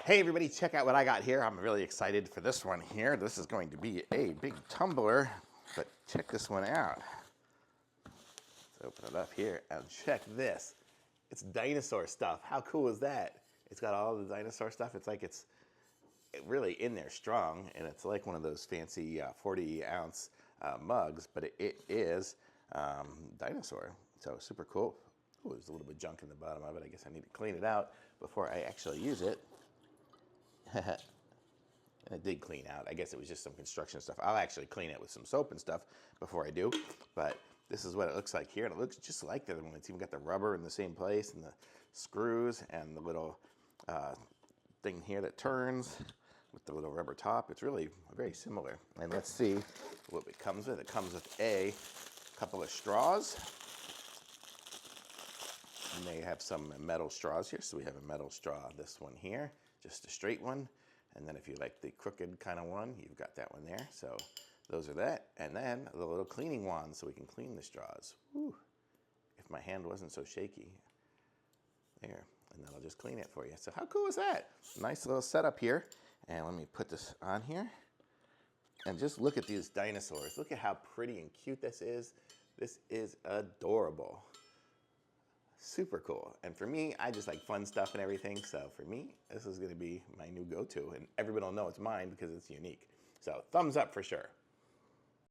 Hey everybody, check out what I got here. I'm really excited for this one here. This is going to be a big tumbler, but check this one out. Let's open it up here and check this. It's dinosaur stuff. How cool is that? It's got all the dinosaur stuff. It's like it's really in there strong, and it's like one of those fancy 40-ounce mugs, but it is dinosaur. So super cool. Ooh, there's a little bit of junk in the bottom of it. I guess I need to clean it out before I actually use it. And it did clean out. I guess it was just some construction stuff. I'll actually clean it with some soap and stuff before I do. But this is what it looks like here. And it looks just like the other one. It's even got the rubber in the same place and the screws and the little thing here that turns with the little rubber top. It's really very similar. And let's see what it comes with. It comes with a couple of straws. And they have some metal straws here. So we have a metal straw, this one here. Just a straight one, and then if you like the crooked kind of one, you've got that one there. So those are that, and then the little cleaning wand so we can clean the straws. Whew. If my hand wasn't so shaky. There, and then I'll just clean it for you. So how cool is that? Nice little setup here, and let me put this on here. And just look at these dinosaurs. Look at how pretty and cute this is. This is adorable. Super cool. And for me, I just like fun stuff and everything. So for me, this is going to be my new go-to. And everybody will know it's mine because it's unique. So thumbs up for sure.